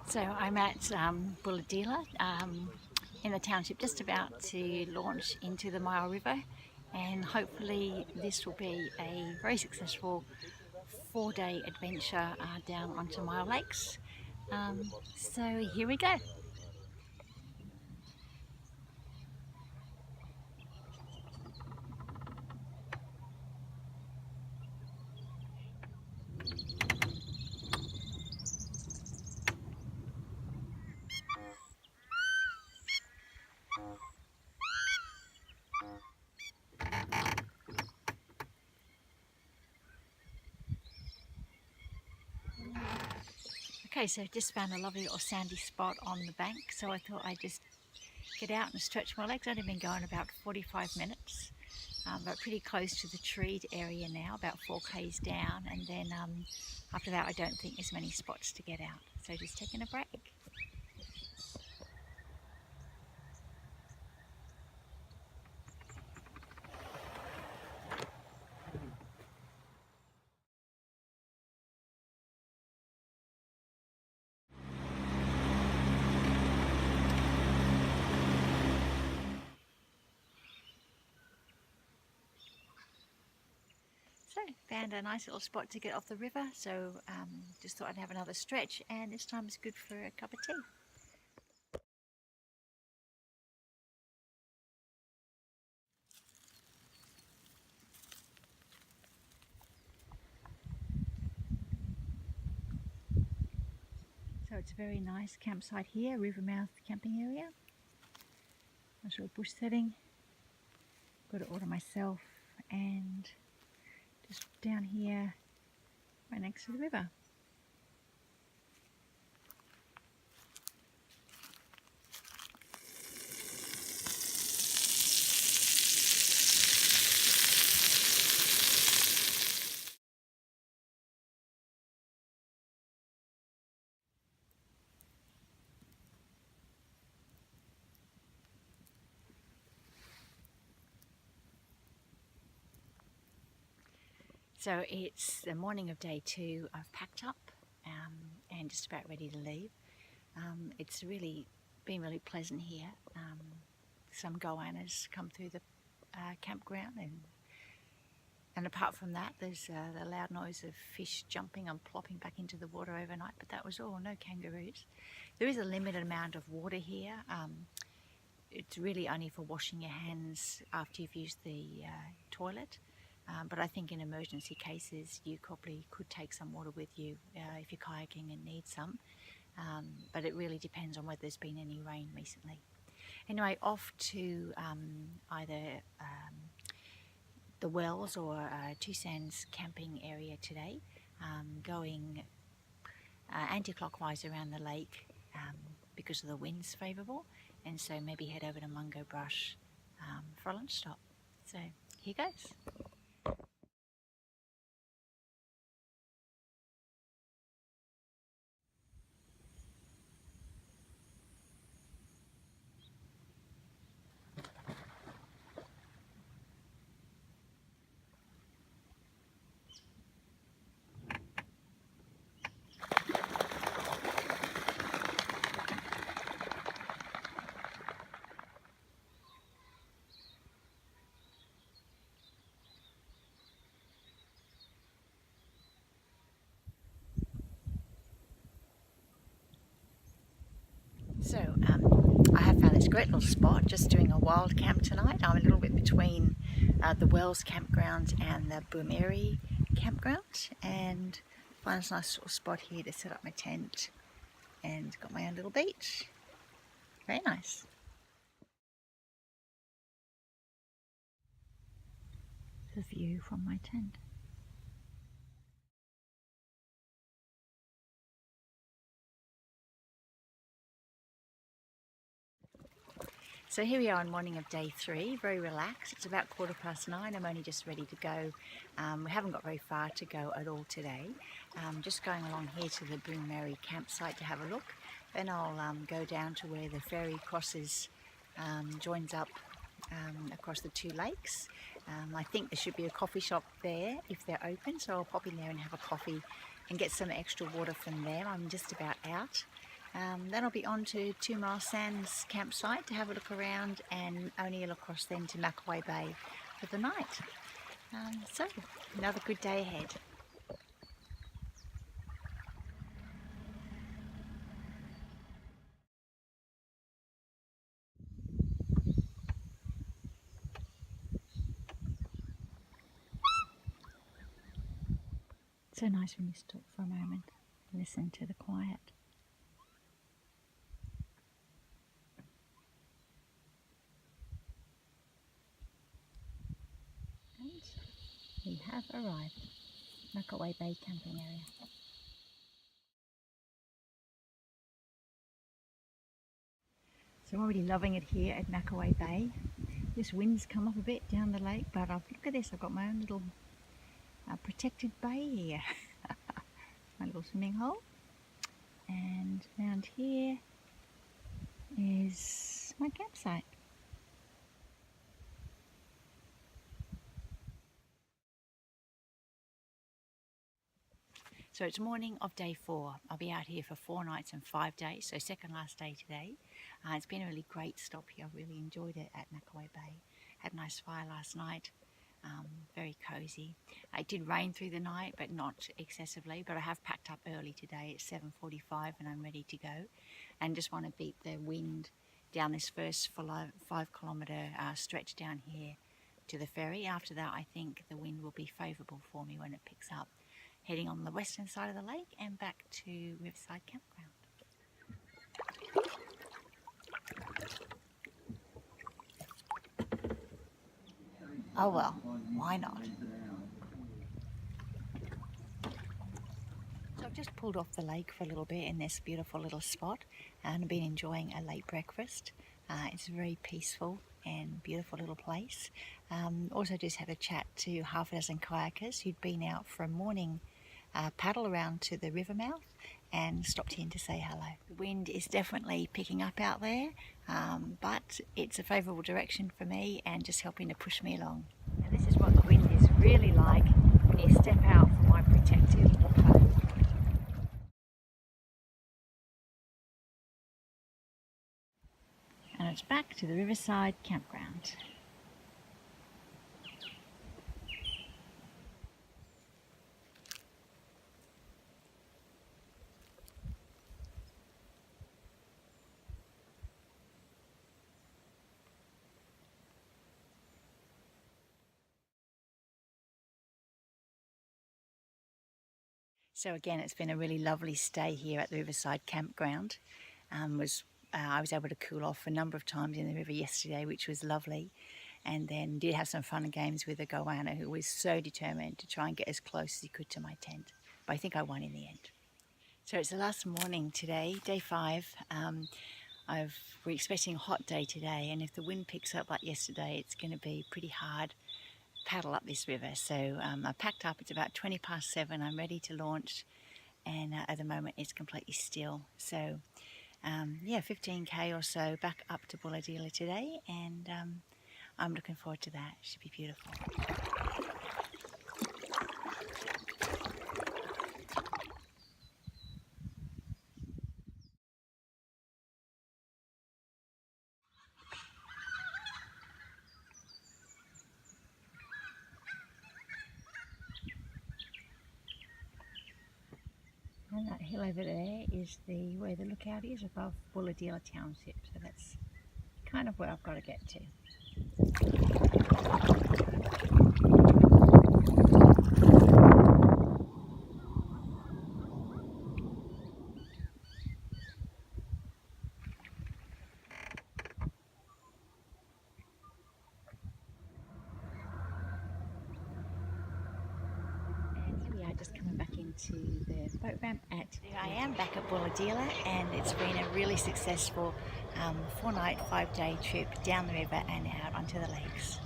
So I'm at Bulahdelah in the township, just about to launch into the Myall River, and hopefully this will be a very successful 4-day adventure down onto Myall Lakes. So here we go. Okay, so just found a lovely little sandy spot on the bank, so I thought I'd just get out and stretch my legs. I've only been going about 45 minutes, but pretty close to the treed area now, about 4 k's down, and then after that I don't think there's many spots to get out, so just taking a break. So found a nice little spot to get off the river, so just thought I'd have another stretch, and this time is good for a cup of tea. So it's a very nice campsite here, river mouth camping area. Nice little bush setting. Got it all to myself, and just down here right next to the river. So it's the morning of day 2. I've packed up and just about ready to leave. It's really been really pleasant here. Some goannas come through the campground, and apart from that there's the loud noise of fish jumping and plopping back into the water overnight, but that was all. No kangaroos. There is a limited amount of water here. It's really only for washing your hands after you've used the toilet. But I think in emergency cases you probably could take some water with you if you're kayaking and need some. But it really depends on whether there's been any rain recently. Anyway, off to either the Wells or Two Sands camping area today, going anti-clockwise around the lake because of the wind's favourable, and so maybe head over to Mungo Brush for a lunch stop. So here goes. So I have found this great little spot, just doing a wild camp tonight. I'm a little bit between the Wells campground and the Bulahdelah campground, and find this nice little spot here to set up my tent, and got my own little beach. Very nice. The view from my tent. So here we are on morning of day 3, very relaxed. It's about 9:15. I'm only just ready to go. We haven't got very far to go at all today. Just going along here to the Bulahdelah campsite to have a look. Then I'll go down to where the ferry crosses, joins up across the 2 lakes. I think there should be a coffee shop there if they're open, so I'll pop in there and have a coffee and get some extra water from them. I'm just about out. Then I'll be on to 2 Mile Sands campsite to have a look around, and O'Neill across then to Myall Bay for the night. So another good day ahead. So nice when you stop for a moment, listen to the quiet. And we have arrived, Myall Bay camping area. So I'm already loving it here at Myall Bay. This wind's come up a bit down the lake, but look at this, I've got my own little protected bay here. My little swimming hole. And around here is my campsite. So it's morning of day 4. I'll be out here for 4 nights and 5 days, so second last day today. It's been a really great stop here. I've really enjoyed it at Myall Bay. Had a nice fire last night, very cosy. It did rain through the night, but not excessively, but I have packed up early today at 7:45 and I'm ready to go. And just want to beat the wind down this first 5 kilometre stretch down here to the ferry. After that, I think the wind will be favourable for me when it picks up, heading on the western side of the lake and back to Riverside Campground. Oh well, why not? So I've just pulled off the lake for a little bit in this beautiful little spot and I've been enjoying a late breakfast. It's a very peaceful and beautiful little place. Also just had a chat to half a dozen kayakers who'd been out for a morning paddle around to the river mouth and stopped in to say hello. The wind is definitely picking up out there, but it's a favourable direction for me and just helping to push me along. And this is what the wind is really like when you step out from my protective boat. And it's back to the Riverside Campground. So again, it's been a really lovely stay here at the Riverside Campground. I was able to cool off a number of times in the river yesterday, which was lovely, and then did have some fun and games with a goanna who was so determined to try and get as close as he could to my tent. But I think I won in the end. So it's the last morning today, day 5. We're expecting a hot day today, and if the wind picks up like yesterday, it's going to be pretty hard paddle up this river. So I packed up, it's about 20 past 7, I'm ready to launch, and at the moment it's completely still. So yeah, 15k or so back up to Bulahdelah today, and I'm looking forward to that. It should be beautiful. And that hill over there is where the lookout is above Bulahdelah Township, so that's kind of where I've got to get to. Just coming back into the boat ramp there I am back at Bulahdelah, and it's been a really successful 4-night, 5-day trip down the river and out onto the lakes.